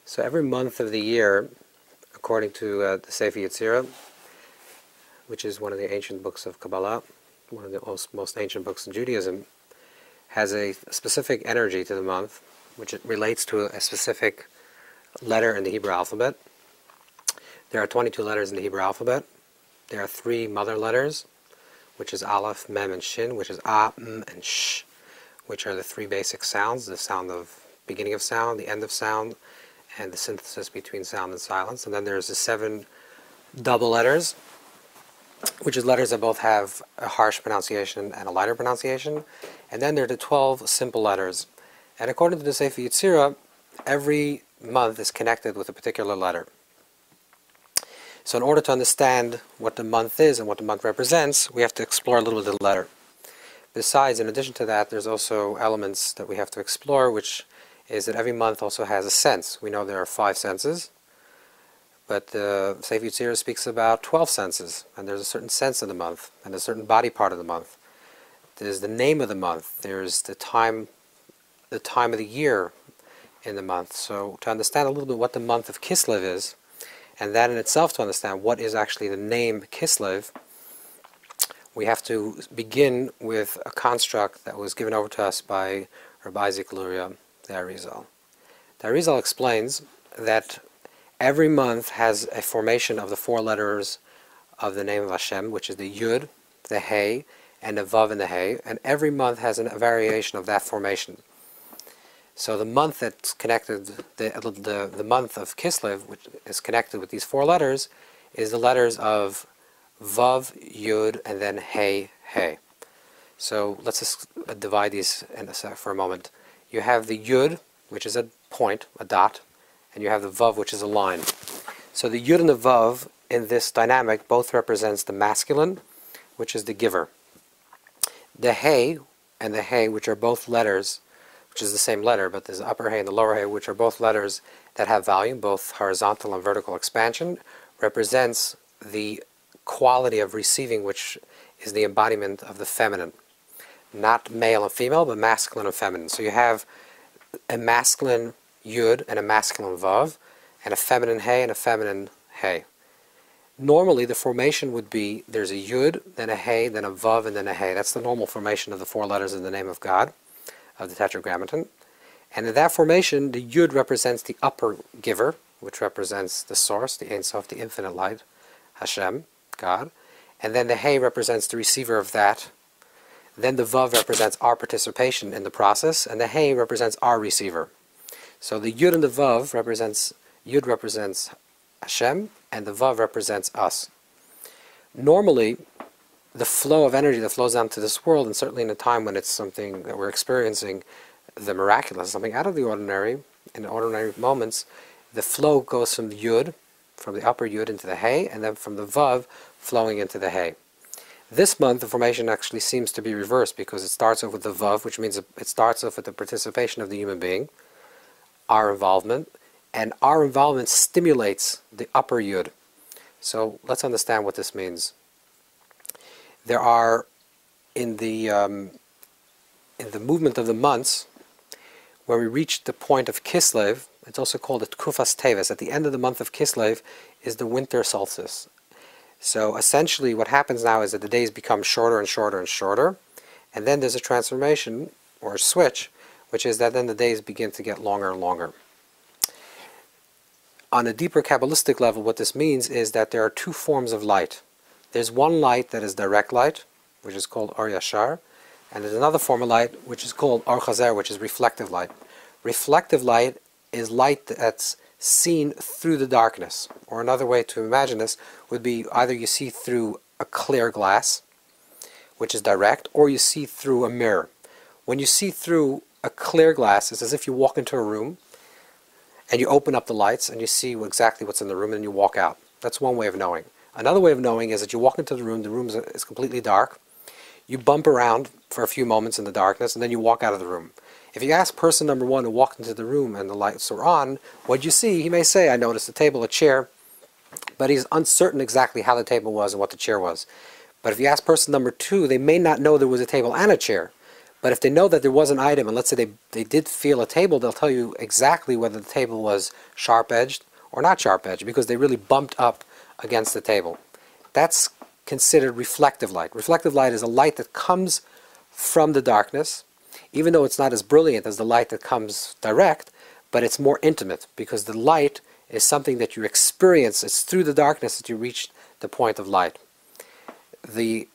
So every month of the year, according to the Sefer Yetzirah, which is one of the ancient books of Kabbalah, one of the most ancient books in Judaism, has a specific energy to the month, which it relates to a specific letter in the Hebrew alphabet. There are 22 letters in the Hebrew alphabet. There are 3 mother letters, which is Aleph, Mem, and Shin, which is A, M, and Sh, which are the 3 basic sounds: the sound of beginning of sound, the end of sound, and the synthesis between sound and silence. And then there's the 7 double letters, which is letters that both have a harsh pronunciation and a lighter pronunciation. And then there are the 12 simple letters. And according to the Sefer Yetzirah, every month is connected with a particular letter. So in order to understand what the month is and what the month represents, we have to explore a little bit of the letter. Besides, in addition to that, there's also elements that we have to explore, which is that every month also has a sense. We know there are 5 senses, but the Sefer Yetzirah speaks about 12 senses, and there's a certain sense of the month, and a certain body part of the month. There's the name of the month, there's the time of the year in the month. So to understand a little bit what the month of Kislev is, and that in itself to understand what is actually the name Kislev, we have to begin with a construct that was given over to us by Rabbi Isaac Luria, the Arizal. The Arizal explains that every month has a formation of the 4 letters of the name of Hashem, which is the Yud, the Hey, and the Vav and the Hey, and every month has a variation of that formation. So the month that's connected, the month of Kislev, which is connected with these 4 letters, is the letters of Vav, Yud, and then Hey, Hey. So let's just divide these for a moment. You have the Yud, which is a point, a dot, and you have the Vav, which is a line. So the Yud and the Vav in this dynamic both represents the masculine, which is the giver. The Hey and the Hey, which are both letters, which is the same letter, but there's the upper Hey and the lower Hey, which are both letters that have volume, both horizontal and vertical expansion, represents the quality of receiving, which is the embodiment of the feminine. Not male and female, but masculine and feminine. So you have a masculine Yud and a masculine Vav, and a feminine Hey and a feminine Hey. Normally the formation would be, there's a Yud, then a Hey, then a Vav, and then a Hey. That's the normal formation of the 4 letters in the name of God, of the Tetragrammaton. And in that formation, the Yud represents the upper giver, which represents the source, the Ein Sof, the infinite light, Hashem, God. And then the Hey represents the receiver of that. Then the Vav represents our participation in the process, and the Hey represents our receiver. So the Yud and the Vav Yud represents Hashem, and the Vav represents us. Normally, the flow of energy that flows down to this world, and certainly in a time when it's something that we're experiencing, the miraculous, something out of the ordinary, in ordinary moments, the flow goes from the Yud, from the upper Yud into the Hey, and then from the Vav flowing into the Hey. This month, the formation actually seems to be reversed, because it starts off with the Vav, which means it starts off with the participation of the human being, our involvement, and our involvement stimulates the upper Yud. So let's understand what this means. There are, in the movement of the months, when we reach the point of Kislev, it's also called the Tkufas Teves. At the end of the month of Kislev is the winter solstice. So essentially what happens now is that the days become shorter and shorter and shorter, and then there's a transformation, or a switch, which is that then the days begin to get longer and longer. On a deeper Kabbalistic level, what this means is that there are 2 forms of light. There's one light that is direct light, which is called Or Yashar, and there's another form of light which is called Or Chazer, which is reflective light. Reflective light is light that's seen through the darkness. Or another way to imagine this would be either you see through a clear glass, which is direct, or you see through a mirror. When you see through a clear glass, it's as if you walk into a room and you open up the lights and you see exactly what's in the room and you walk out. That's one way of knowing. Another way of knowing is that you walk into the room is completely dark, you bump around for a few moments in the darkness, and then you walk out of the room. If you ask person number 1 who walked into the room and the lights were on, what'd you see? He may say, I noticed a table, a chair, but he's uncertain exactly how the table was and what the chair was. But if you ask person number 2, they may not know there was a table and a chair, But if they know that there was an item, and let's say they did feel a table, they'll tell you exactly whether the table was sharp-edged or not sharp-edged, because they really bumped up against the table. That's considered reflective light. Reflective light is a light that comes from the darkness, even though it's not as brilliant as the light that comes direct, but it's more intimate, because the light is something that you experience. It's through the darkness that you reach the point of light. The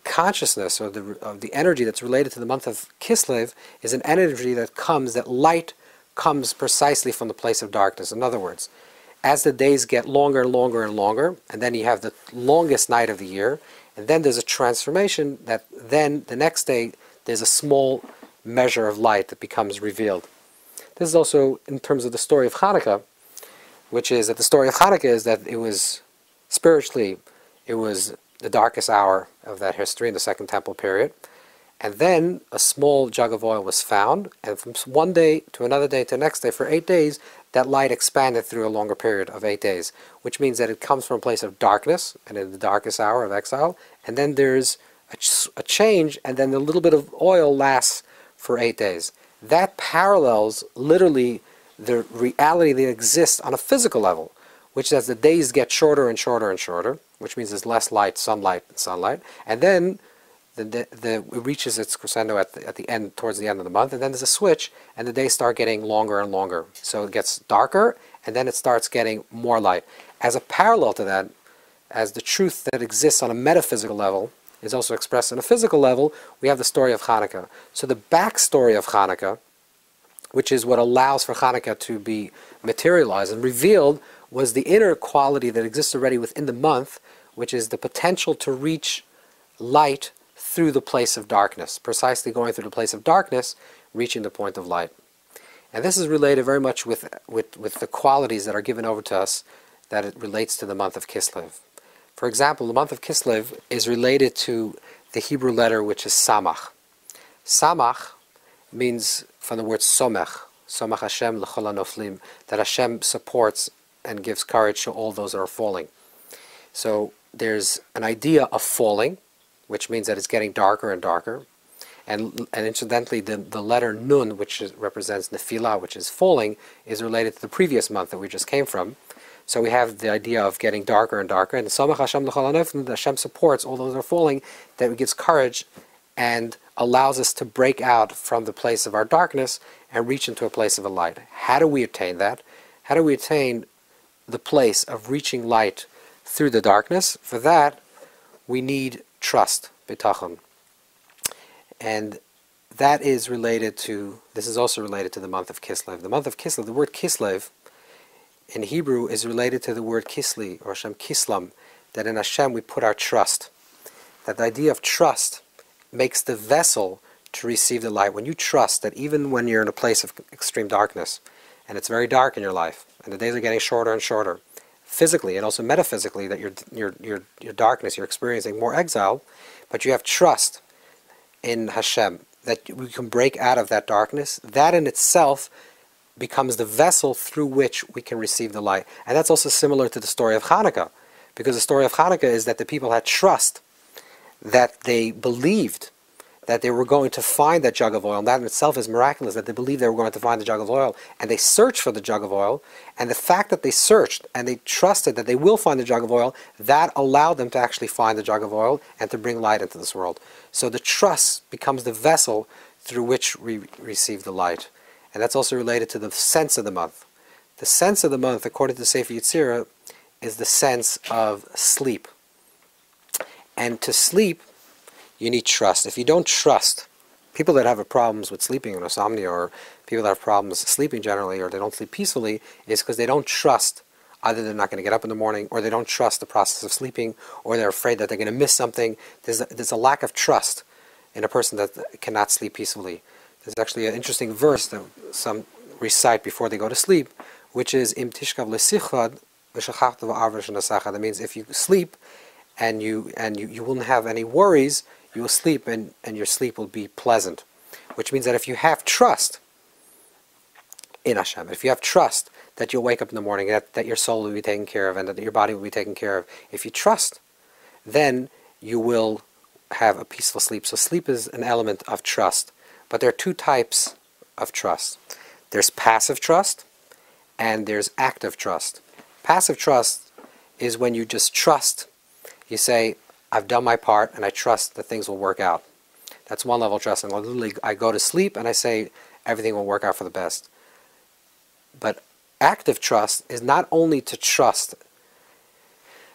consciousness, or the energy that's related to the month of Kislev, is an energy that light comes precisely from the place of darkness. In other words, as the days get longer and longer and longer, and then you have the longest night of the year, and then there's a transformation that then the next day there's a small measure of light that becomes revealed. This is also in terms of the story of Hanukkah, which is that the story of Hanukkah is that it was spiritually, it was the darkest hour of that history in the Second Temple period. And then a small jug of oil was found, and from one day to another day to the next day, for 8 days, that light expanded through a longer period of 8 days, which means that it comes from a place of darkness, and in the darkest hour of exile, and then there's a change, and then a little bit of oil lasts for 8 days. That parallels literally the reality that exists on a physical level, which is as the days get shorter and shorter and shorter, which means there's less light, sunlight, and then it reaches its crescendo at the end, towards the end of the month, and then there's a switch, and the days start getting longer and longer. So it gets darker, and then it starts getting more light. As a parallel to that, as the truth that exists on a metaphysical level is also expressed on a physical level, we have the story of Hanukkah. So the backstory of Hanukkah, which is what allows for Hanukkah to be materialized and revealed, was the inner quality that exists already within the month, which is the potential to reach light through the place of darkness, precisely going through the place of darkness, reaching the point of light. And this is related very much with the qualities that are given over to us, that it relates to the month of Kislev. For example, the month of Kislev is related to the Hebrew letter which is Samach. Samach means from the word Somech, Somech Hashem l'chol hanoflim, that Hashem supports and gives courage to all those that are falling. So there's an idea of falling, which means that it's getting darker and darker. And incidentally, the letter Nun, which represents Nefilah, which is falling, is related to the previous month that we just came from. So we have the idea of getting darker and darker. And Samach Hashem l'chol hanoflim, Hashem supports all those that are falling, that it gives courage and allows us to break out from the place of our darkness and reach into a place of a light. How do we attain that? How do we attain the place of reaching light through the darkness? For that, we need trust, bitachon. And that is related to, this is also related to the month of Kislev. The month of Kislev, the word Kislev in Hebrew is related to the word Kisli, or Hashem Kislam, that in Hashem we put our trust. That the idea of trust makes the vessel to receive the light. When you trust that even when you're in a place of extreme darkness, and it's very dark in your life, and the days are getting shorter and shorter, physically and also metaphysically, that your darkness, you're experiencing more exile, but you have trust in Hashem, that we can break out of that darkness, that in itself becomes the vessel through which we can receive the light. And that's also similar to the story of Hanukkah, because the story of Hanukkah is that the people had trust, that they believed that they were going to find that jug of oil, and that in itself is miraculous, that they believed they were going to find the jug of oil, and they searched for the jug of oil, and the fact that they searched and they trusted that they will find the jug of oil, that allowed them to actually find the jug of oil and to bring light into this world. So the trust becomes the vessel through which we receive the light. And that's also related to the sense of the month. The sense of the month, according to Sefer Yetzirah, is the sense of sleep. And to sleep, you need trust. If you don't trust, people that have problems with sleeping, or insomnia, or people that have problems sleeping generally, or they don't sleep peacefully, is because they don't trust. Either they're not going to get up in the morning, or they don't trust the process of sleeping, or they're afraid that they're going to miss something. There's a lack of trust in a person that cannot sleep peacefully. There's actually an interesting verse that some recite before they go to sleep, which is Im tishkav lesichad v'shachachta v'arva sh'nasacha. That means if you sleep and you won't have any worries, you will sleep and your sleep will be pleasant. Which means that if you have trust in Hashem, if you have trust that you'll wake up in the morning, that your soul will be taken care of and that your body will be taken care of, if you trust, then you will have a peaceful sleep. So sleep is an element of trust, But there are two types of trust. There's passive trust and there's active trust. Passive trust is when you just trust. You say, I've done my part and I trust that things will work out. That's one level of trust. And literally, I go to sleep and I say, everything will work out for the best. But active trust is not only to trust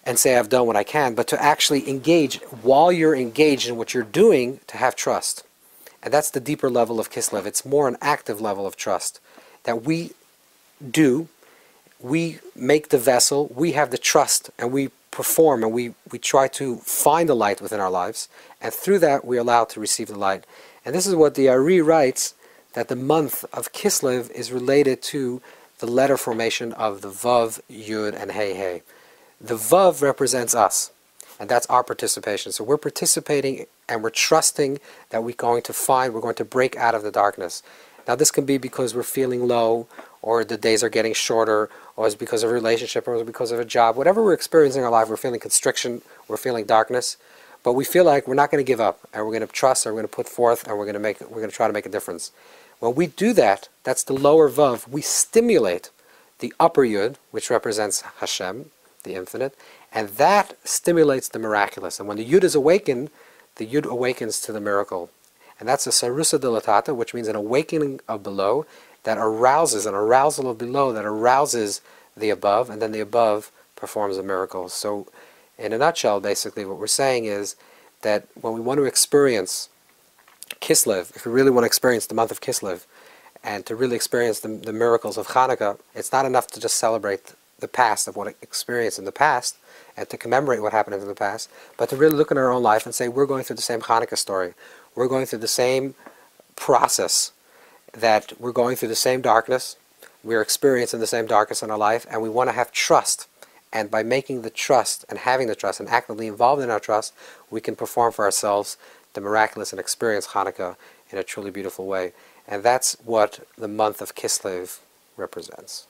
and say I've done what I can, but to actually engage while you're engaged in what you're doing, to have trust. And that's the deeper level of Kislev. It's more an active level of trust. That we make the vessel, we have the trust, and we perform, and we try to find the light within our lives, and through that we are allowed to receive the light. And this is what the Ari writes, that the month of Kislev is related to the letter formation of the Vav, Yud, and Hey Hey. The Vav represents us, and that's our participation. So we're participating and we're trusting that we're going to break out of the darkness. Now this can be because we're feeling low, or the days are getting shorter, or it's because of a relationship, or it's because of a job. Whatever we're experiencing in our life, we're feeling constriction, we're feeling darkness, but we feel like we're not going to give up, and we're going to trust, and we're going to put forth, and we're going to try to make a difference. When we do that, that's the lower Vav. We stimulate the upper Yud, which represents Hashem, the infinite, and that stimulates the miraculous. And when the Yud is awakened, the Yud awakens to the miracle. And that's a sarusa dilatata, which means an awakening of below that arouses, an arousal of below that arouses the above, and then the above performs a miracle. So in a nutshell, basically what we're saying is that when we want to experience Kislev, if we really want to experience the month of Kislev, and to really experience the miracles of Hanukkah, it's not enough to just celebrate the past of what it experienced in the past and to commemorate what happened in the past, but to really look in our own life and say, we're going through the same Hanukkah story. We're going through the same process, that we're going through the same darkness, we're experiencing the same darkness in our life, and we want to have trust. And by making the trust and having the trust and actively involved in our trust, we can perform for ourselves the miraculous and experience Hanukkah in a truly beautiful way. And that's what the month of Kislev represents.